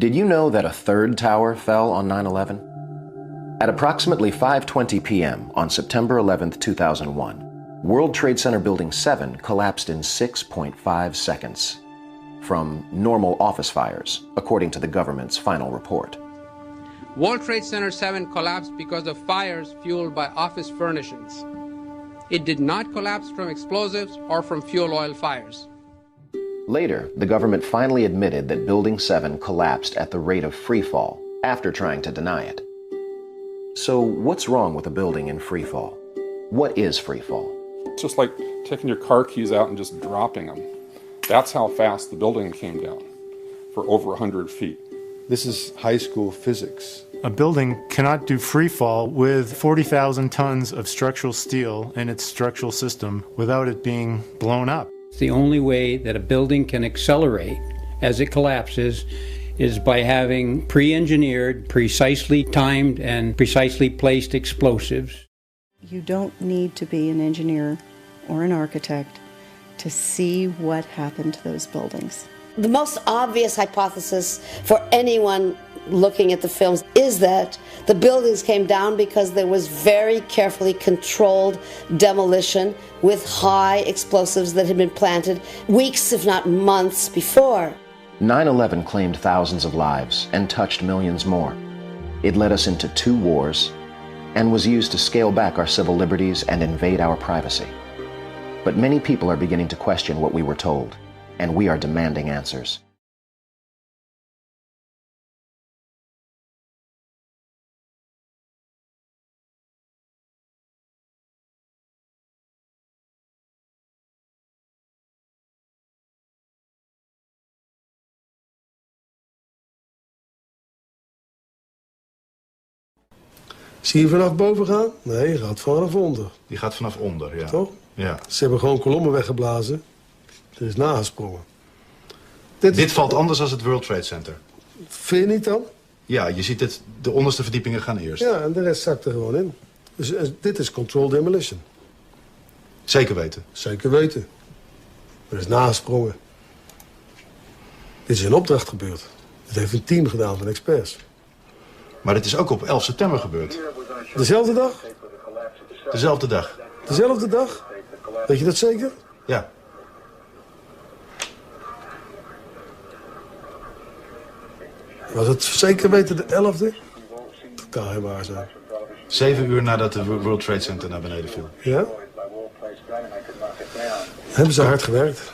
Did you know that a third tower fell on 9/11? At approximately 5:20 p.m. on September 11, 2001, World Trade Center Building 7 collapsed in 6.5 seconds from normal office fires, according to the government's final report. World Trade Center 7 collapsed because of fires fueled by office furnishings. It did not collapse from explosives or from fuel oil fires. Later, the government finally admitted that Building 7 collapsed at the rate of free fall after trying to deny it. So what's wrong with a building in free fall? What is free fall? It's just like taking your car keys out and just dropping them. That's how fast the building came down, for over 100 feet. This is high school physics. A building cannot do free fall with 40,000 tons of structural steel in its structural system without it being blown up. The only way that a building can accelerate as it collapses is by having pre-engineered, precisely timed, and precisely placed explosives. You don't need to be an engineer or an architect to see what happened to those buildings. The most obvious hypothesis for anyone looking at the films is that the buildings came down because there was very carefully controlled demolition with high explosives that had been planted weeks, if not months, before. 9/11 claimed thousands of lives and touched millions more. It led us into 2 wars and was used to scale back our civil liberties and invade our privacy. But many people are beginning to question what we were told, and we are demanding answers. Zie je vanaf boven gaan? Nee, je gaat vanaf onder. Die gaat vanaf onder, ja. Toch? Ja. Ze hebben gewoon kolommen weggeblazen. Er is nagesprongen. Dit valt anders dan het World Trade Center. Vind je niet dan? Ja, je ziet het, de onderste verdiepingen gaan eerst. Ja, en de rest zakt er gewoon in. Dus dit is controlled demolition. Zeker weten? Zeker weten. Er is nagesprongen. Dit is in opdracht gebeurd. Dit heeft een team gedaan van experts. Maar dit is ook op 11 september gebeurd. Dezelfde dag? Dezelfde dag. Dezelfde dag? Weet je dat zeker? Ja. Was het zeker weten de 11e? Dat kan geen waar zijn. 7 uur nadat de World Trade Center naar beneden viel. Ja? Hebben ze hard gewerkt.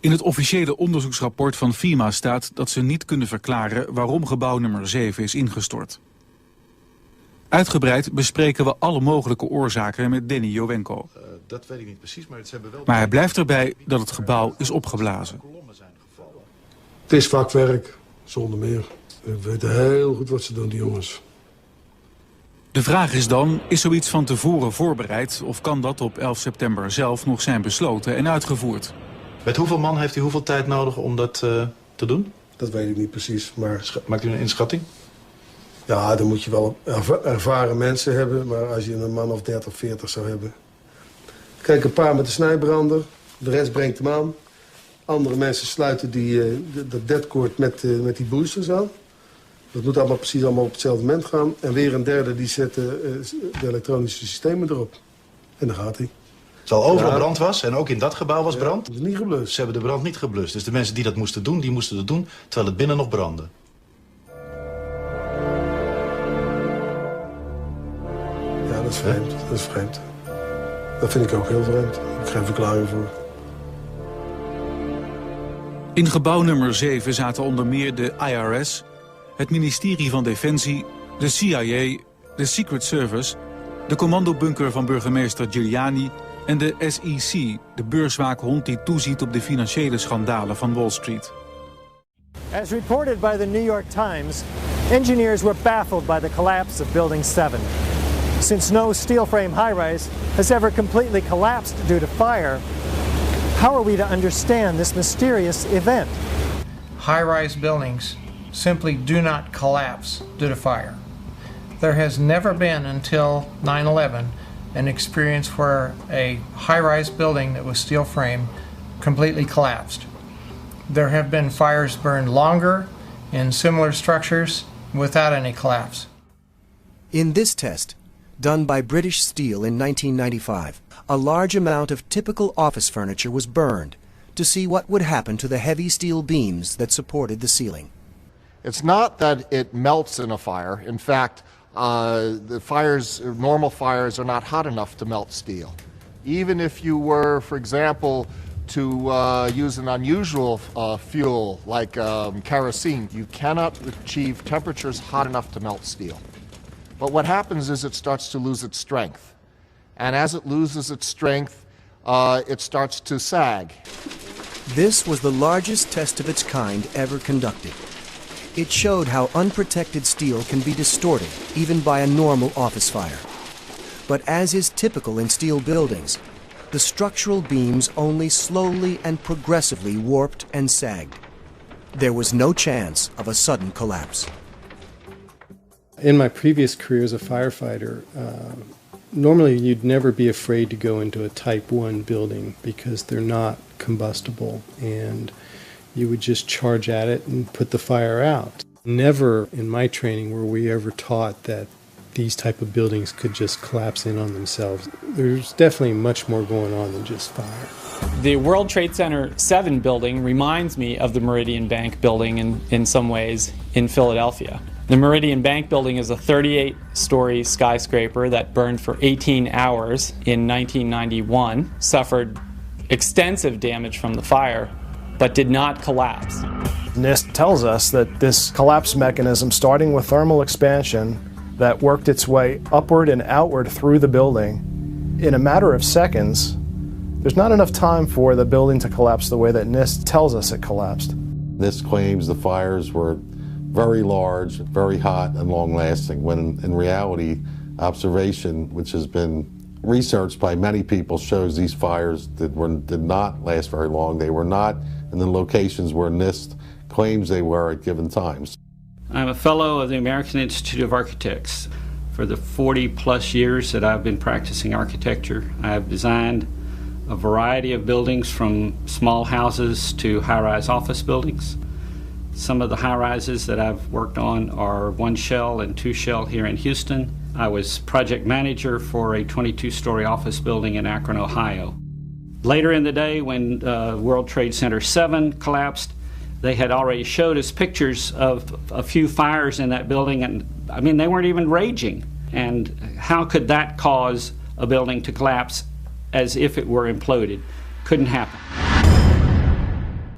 In het officiële onderzoeksrapport van FEMA staat dat ze niet kunnen verklaren waarom gebouw nummer 7 is ingestort. Uitgebreid bespreken we alle mogelijke oorzaken met Denny Jowenko. Dat weet ik niet precies, maar ze hebben wel... Maar hij blijft erbij dat het gebouw is opgeblazen. Het is vakwerk, zonder meer. We weten heel goed wat ze doen, die jongens. De vraag is dan, is zoiets van tevoren voorbereid of kan dat op 11 september zelf nog zijn besloten en uitgevoerd? Met hoeveel man heeft u hoeveel tijd nodig om dat te doen? Dat weet ik niet precies, maar... Maakt u een inschatting? Ja, dan moet je wel ervaren mensen hebben, maar als je een man of 30, 40 zou hebben... Kijk, een paar met de snijbrander, de rest brengt hem aan. Andere mensen sluiten dat deadcord met die boosters aan. Dat moet allemaal precies op hetzelfde moment gaan. En weer een derde die zet de elektronische systemen erop. En dan gaat hij. Terwijl overal brand was en ook in dat gebouw was brand? Het is niet geblust. Ze hebben de brand niet geblust. Dus de mensen die dat moesten doen, die moesten dat doen terwijl het binnen nog brandde. Ja, dat is vreemd. Dat is vreemd. Dat vind ik ook heel vreemd. Daar heb ik geen verklaring voor. In gebouw nummer 7 zaten onder meer de IRS, het ministerie van Defensie, de CIA, de Secret Service, de commandobunker van burgemeester Giuliani en de SEC, de beurswaakhond die toeziet op de financiële schandalen van Wall Street. As reported by the New York Times, engineers were baffled by the collapse of Building 7. Since no steel frame high-rise has ever completely collapsed due to fire, how are we to understand this mysterious event? High-rise buildings simply do not collapse due to fire. There has never been until 9/11 an experience where a high-rise building that was steel frame completely collapsed. There have been fires burned longer in similar structures without any collapse. In this test, done by British Steel in 1995, a large amount of typical office furniture was burned to see what would happen to the heavy steel beams that supported the ceiling. It's not that it melts in a fire. In fact, normal fires are not hot enough to melt steel. Even if you were, for example, to use an unusual fuel like kerosene, you cannot achieve temperatures hot enough to melt steel. But what happens is it starts to lose its strength. And as it loses its strength, it starts to sag. This was the largest test of its kind ever conducted. It showed how unprotected steel can be distorted, even by a normal office fire. But as is typical in steel buildings, the structural beams only slowly and progressively warped and sagged. There was no chance of a sudden collapse. In my previous career as a firefighter, normally you'd never be afraid to go into a Type 1 building because they're not combustible, and you would just charge at it and put the fire out. Never in my training were we ever taught that these type of buildings could just collapse in on themselves. There's definitely much more going on than just fire. The World Trade Center 7 building reminds me of the Meridian Bank building in some ways in Philadelphia. The Meridian Bank building is a 38-story skyscraper that burned for 18 hours in 1991, suffered extensive damage from the fire, but did not collapse. NIST tells us that this collapse mechanism, starting with thermal expansion, that worked its way upward and outward through the building, in a matter of seconds, there's not enough time for the building to collapse the way that NIST tells us it collapsed. NIST claims the fires were very large, very hot, and long-lasting, when in reality, observation, which has been researched by many people, shows these fires did not last very long. They were not in the locations where NIST claims they were at given times. I'm a fellow of the American Institute of Architects. For the 40-plus years that I've been practicing architecture, I've designed a variety of buildings from small houses to high-rise office buildings. Some of the high-rises that I've worked on are 1 shell and 2 shell here in Houston. I was project manager for a 22-story office building in Akron, Ohio. Later in the day, when World Trade Center 7 collapsed, they had already showed us pictures of a few fires in that building, and I mean, they weren't even raging. And how could that cause a building to collapse as if it were imploded? Couldn't happen.